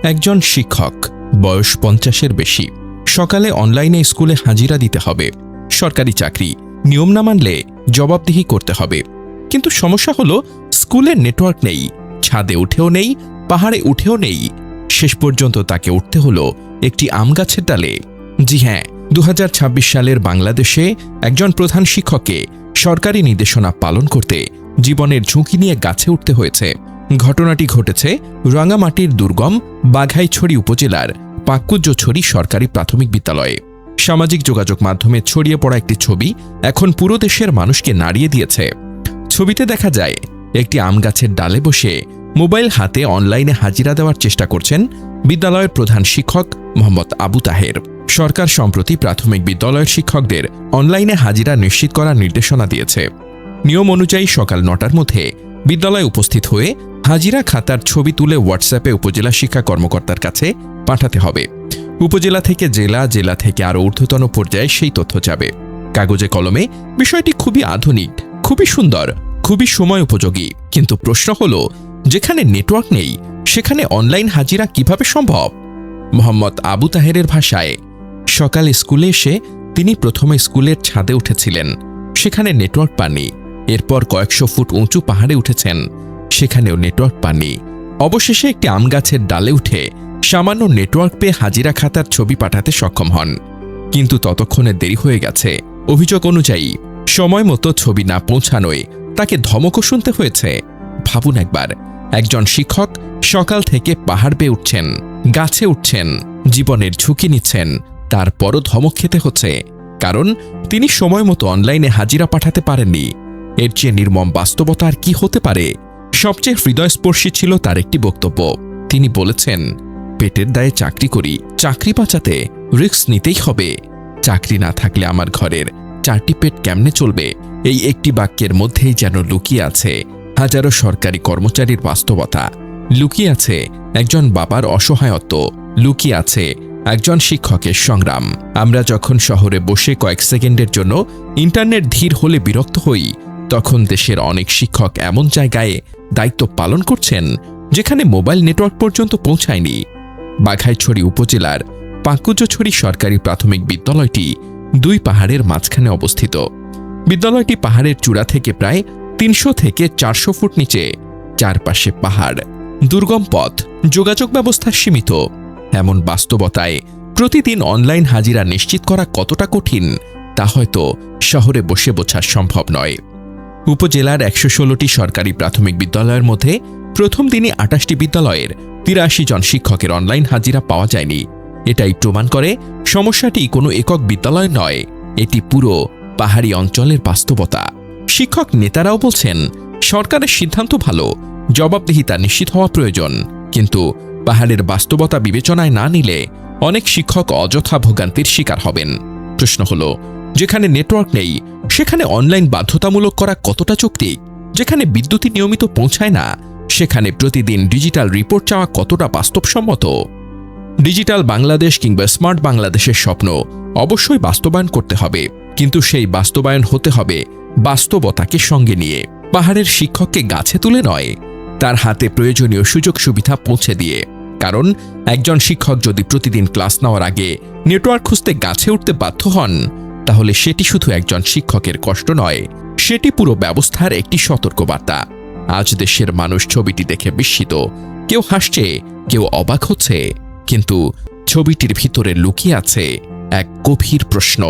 একজন শিক্ষক, বয়স 50-এর বেশি, সকালে অনলাইনে স্কুলে হাজিরা দিতে হবে। সরকারি চাকরি, নিয়ম না মানলে জবাবদিহি করতে হবে। কিন্তু সমস্যা হলো স্কুলে নেটওয়ার্ক নেই, ছাদে উঠেও নেই, পাহাড়ে উঠেও নেই। শেষ পর্যন্ত তাকে উঠতে হলো একটি আম গাছের ডালে। জি হ্যাঁ, 2026 সালের বাংলাদেশে একজন প্রধান শিক্ষককে সরকারি নির্দেশনা পালন করতে জীবনের ঝুঁকি নিয়ে গাছে উঠতে হয়েছে। ঘটনাটি ঘটেছে রাঙামাটির দুর্গম বাঘাইছড়ি উপজেলার পাকুজ্জছড়ি সরকারি প্রাথমিক বিদ্যালয়ে। সামাজিক যোগাযোগ মাধ্যমে ছড়িয়ে পড়া একটি ছবি এখন পুরো দেশের মানুষকে নাড়িয়ে দিয়েছে। ছবিতে দেখা যায় একটি আম গাছের ডালে বসে মোবাইল হাতে অনলাইনে হাজিরা দেওয়ার চেষ্টা করছেন বিদ্যালয়ের প্রধান শিক্ষক মোহাম্মদ আবু তাহের। সরকার সম্প্রতি প্রাথমিক বিদ্যালয়ের শিক্ষকদের অনলাইনে হাজিরা নিশ্চিত করার নির্দেশনা দিয়েছে। নিয়ম অনুযায়ী সকাল 9টার মধ্যে বিদ্যালয়ে উপস্থিত হয়ে হাজিরা খাতার ছবি তুলে হোয়াটসঅ্যাপে উপজেলা শিক্ষা কর্মকর্তার কাছে পাঠাতে হবে। উপজেলা থেকে জেলা, জেলা থেকে আরও ঊর্ধ্বতন পর্যায়ে সেই তথ্য যাবে। কাগজে কলমে বিষয়টি খুবই আধুনিক, খুবই সুন্দর, খুবই সময় উপযোগী। কিন্তু প্রশ্ন হলো, যেখানে নেটওয়ার্ক নেই সেখানে অনলাইন হাজিরা কিভাবে সম্ভব? মোহাম্মদ আবু তাহেরের ভাষায়, সকালে স্কুলে এসে তিনি প্রথমে স্কুলের ছাদে উঠেছিলেন, সেখানে নেটওয়ার্ক পাননি। এরপর কয়েকশো ফুট উঁচু পাহাড়ে উঠেছেন, সেখানেও নেটওয়ার্ক পাননি। অবশেষে একটি আম গাছের ডালে উঠে সামান্য নেটওয়ার্ক পেয়ে হাজিরা খাতার ছবি পাঠাতে সক্ষম হন। কিন্তু ততক্ষণে দেরি হয়ে গেছে। অভিযোগ অনুযায়ী সময় মতো ছবি না পৌঁছানোয় তাকে ধমকও শুনতে হয়েছে। ভাবুন একবার, একজন শিক্ষক সকাল থেকে পাহাড় বেয়ে উঠছেন, গাছে উঠছেন, জীবনের ঝুঁকি নিচ্ছেন, তারপরও ধমক খেতে হচ্ছে কারণ তিনি সময় মতো অনলাইনে হাজিরা পাঠাতে পারেননি। এর চেয়ে নির্মম বাস্তবতা আর কি হতে পারে? সবচেয়ে হৃদয়স্পর্শী ছিল তার একটি বক্তব্য। তিনি বলেছেন, পেটের দায়ে চাকরি করি, চাকরি বাঁচাতে রিস্ক নিতেই হবে। চাকরি না থাকলে আমার ঘরের 4টি পেট কেমনে চলবে? এই একটি বাক্যের মধ্যেই যেন লুকিয়ে আছে হাজারো সরকারি কর্মচারীর বাস্তবতা, লুকিয়ে আছে একজন বাবার অসহায়ত্ব, লুকিয়ে আছে একজন শিক্ষকের সংগ্রাম। আমরা যখন শহরে বসে কয়েক সেকেন্ডের জন্য ইন্টারনেট ধীর হলে বিরক্ত হই, তখন দেশের অনেক শিক্ষক এমন জায়গায় দায়িত্ব পালন করছেন যেখানে মোবাইল নেটওয়ার্ক পর্যন্ত পৌঁছায়নি। বাঘাইছড়ি উপজেলার পাকুজ্জছড়ি সরকারি প্রাথমিক বিদ্যালয়টি 2 পাহাড়ের মাঝখানে অবস্থিত। বিদ্যালয়টি পাহাড়ের চূড়া থেকে প্রায় 300 থেকে 400 ফুট নিচে। চারপাশে পাহাড়, দুর্গম পথ, যোগাযোগ ব্যবস্থা সীমিত। এমন বাস্তবতায় প্রতিদিন অনলাইন হাজিরা নিশ্চিত করা কতটা কঠিন তা হয়তো শহরে বসে বোঝা সম্ভব নয়। উপজেলার 116টি সরকারি প্রাথমিক বিদ্যালয়ের মধ্যে প্রথম দিনই 28টি বিদ্যালয়ের 83 জন শিক্ষকের অনলাইন হাজিরা পাওয়া যায়নি। এটাই প্রমাণ করে সমস্যাটি কোনো একক বিদ্যালয় নয়, এটি পুরো পাহাড়ি অঞ্চলের বাস্তবতা। শিক্ষক নেতারাও বলছেন, সরকারের সিদ্ধান্ত ভালো, জবাবদিহিতা নিশ্চিত হওয়া প্রয়োজন। কিন্তু পাহাড়ের বাস্তবতা বিবেচনায় না নিলে অনেক শিক্ষক অযথা ভোগান্তির শিকার হবেন। প্রশ্ন হলো, যেখানে নেটওয়ার্ক নেই সেখানে অনলাইন বাধ্যতামূলক করা কতটা যৌক্তিক? যেখানে বিদ্যুৎ নিয়মিত পৌঁছায় না সেখানে প্রতিদিন ডিজিটাল রিপোর্ট চাওয়া কতটা বাস্তবসম্মত? ডিজিটাল বাংলাদেশ কিংবা স্মার্ট বাংলাদেশের স্বপ্ন অবশ্যই বাস্তবায়ন করতে হবে, কিন্তু সেই বাস্তবায়ন হতে হবে বাস্তবতাকে সঙ্গে নিয়ে। পাহাড়ের শিক্ষককে গাছে তুলে নয়, তার হাতে প্রয়োজনীয় সুযোগ সুবিধা পৌঁছে দিয়ে। কারণ একজন শিক্ষক যদি প্রতিদিন ক্লাস নেওয়ার আগে নেটওয়ার্ক খুঁজতে গাছে উঠতে বাধ্য হন, তাহলে সেটি শুধু একজন শিক্ষকের কষ্ট নয়, সেটি পুরো ব্যবস্থার একটি সতর্কবার্তা। আজ দেশের মানুষ ছবিটি দেখে বিস্মিত, কেউ হাসছে, কেউ অবাক হচ্ছে, কিন্তু ছবিটির ভিতরে লুকিয়ে আছে এক গভীর প্রশ্ন।